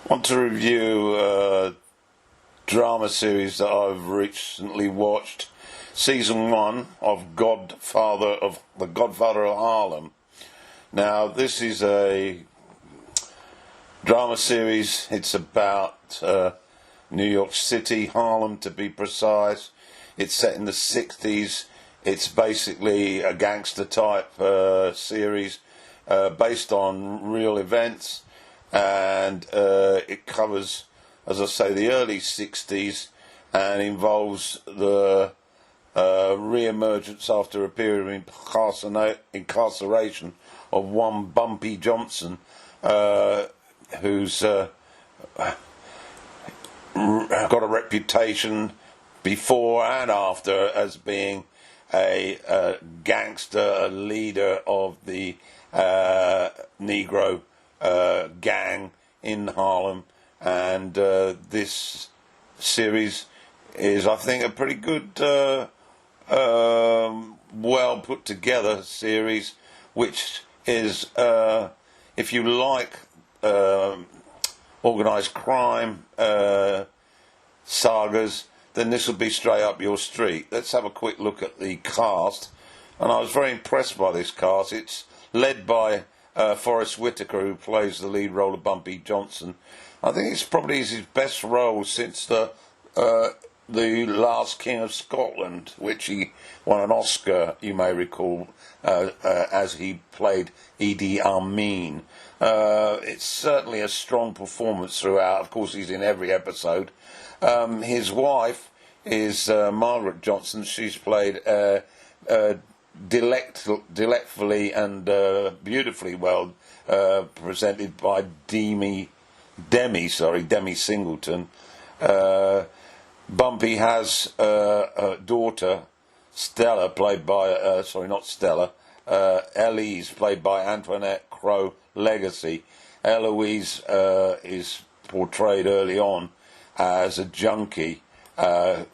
Want to review a drama series that I've recently watched, season 1 of The Godfather of Harlem. Now, this is a drama series. It's about New York City, Harlem to be precise. It's set in the 60s. It's basically a gangster type series based on real events. And it covers, as I say, the early 60s and involves the re-emergence after a period of incarceration of one Bumpy Johnson, who's got a reputation before and after as being a gangster, a leader of the Negro gang in Harlem, and this series is, I think, a pretty good, well put together series, which is, if you like organised crime sagas, then this will be straight up your street. Let's have a quick look at the cast, and I was very impressed by this cast. It's led by Forrest Whitaker, who plays the lead role of Bumpy Johnson. I think it's probably his best role since the Last King of Scotland, which he won an Oscar, you may recall, as he played Idi Amin. It's certainly a strong performance throughout. Of course, he's in every episode. His wife is Margaret Johnson. She's played delectfully and beautifully well presented by Demi Singleton. Bumpy has a daughter, Stella, played by Eloise, played by Antoinette Crowe Legacy. Eloise is portrayed early on as a junkie,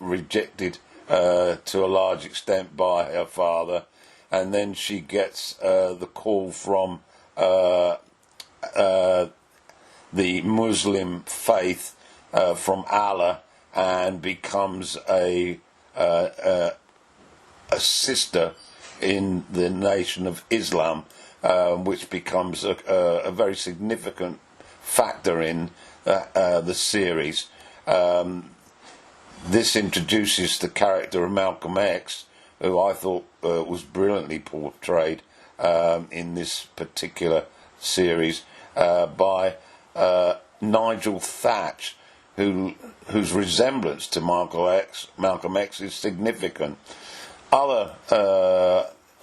rejected to a large extent by her father, and then she gets the call from the Muslim faith, from Allah, and becomes a sister in the Nation of Islam, which becomes a very significant factor in the series. This introduces the character of Malcolm X, who I thought was brilliantly portrayed in this particular series by Nigel Thatch, whose resemblance to Malcolm X is significant. Other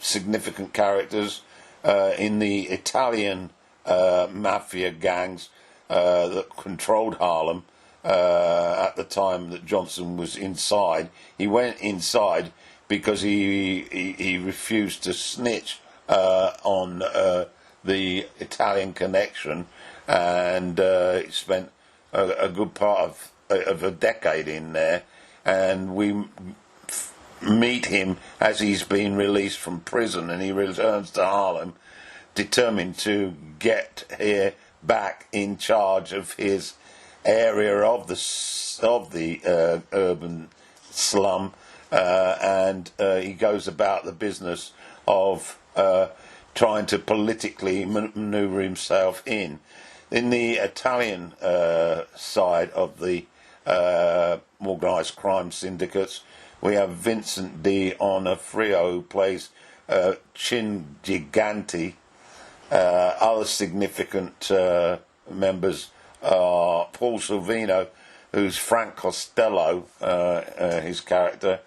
significant characters in the Italian mafia gangs that controlled Harlem at the time that Johnson was inside. He went inside because he refused to snitch on the Italian connection, and he spent a good part of a decade in there, and we meet him as he's been released from prison and he returns to Harlem, determined to get here back in charge of his area of the urban slum, and he goes about the business of trying to politically maneuver himself in. In the Italian side of the organised crime syndicates, we have Vincent D'Onofrio, who plays Chin Gigante. Other significant members are Paul Sorvino, who's Frank Costello, his character,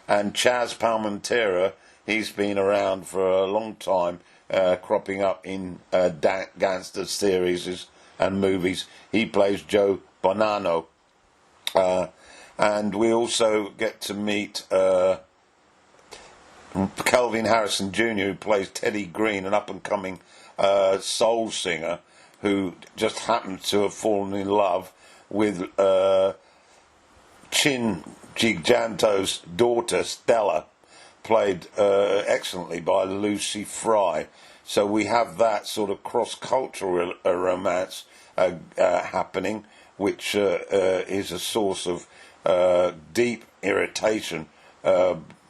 and Chaz Palminteri. He's been around for a long time, cropping up in gangster series and movies. He plays Joe Bonanno. And we also get to meet Kelvin Harrison Jr., who plays Teddy Green, an up-and-coming soul singer who just happened to have fallen in love with Chin Giganto's daughter, Stella, played excellently by Lucy Fry. So we have that sort of cross-cultural romance happening, which is a source of deep irritation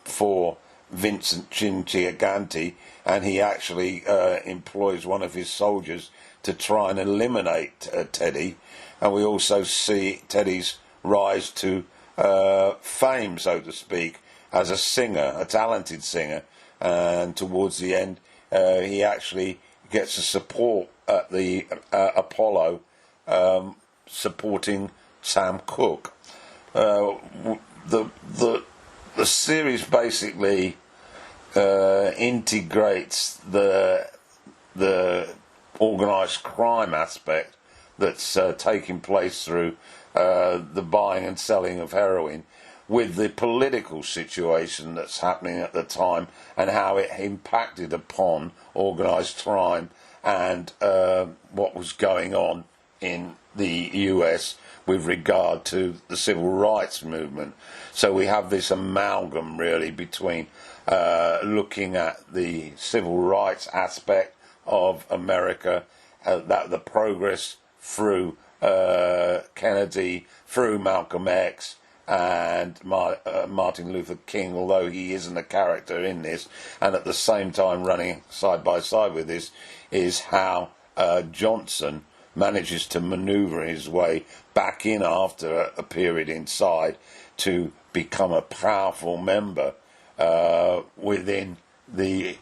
for Vincent Chinchiaganti, and he actually employs one of his soldiers to try and eliminate Teddy. And we also see Teddy's rise to fame, so to speak, as a singer, a talented singer. And towards the end, he actually gets a support at the Apollo, supporting Sam Cooke. The series basically integrates the organised crime aspect that's taking place through the buying and selling of heroin, with the political situation that's happening at the time and how it impacted upon organised crime and what was going on in the US with regard to the civil rights movement. So we have this amalgam really between looking at the civil rights aspect of America, that the progress through Kennedy, through Malcolm X, and Martin Luther King, although he isn't a character in this, and at the same time running side by side with this is how Johnson manages to maneuver his way back in after a period inside to become a powerful member within the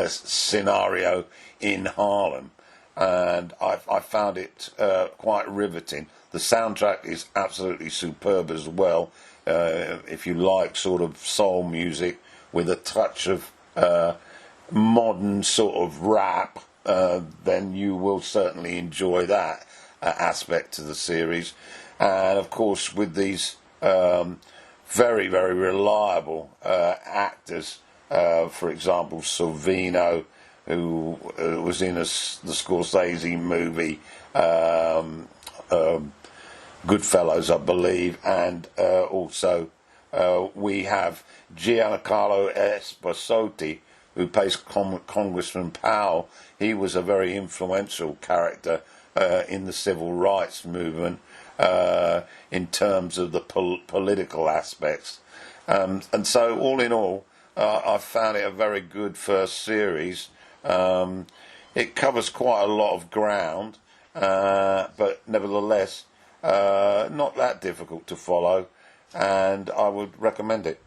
scenario in Harlem. And I found it quite riveting. The soundtrack is absolutely superb as well. If you like sort of soul music with a touch of modern sort of rap, then you will certainly enjoy that aspect to the series. And of course, with these very, very reliable actors, for example, Silvino, who was in the Scorsese movie Goodfellas, I believe, and also we have Giancarlo Esposito, who plays Congressman Powell. He was a very influential character in the civil rights movement in terms of the political aspects. And so, all in all, I found it a very good first series. It covers quite a lot of ground, but nevertheless, not that difficult to follow, and I would recommend it.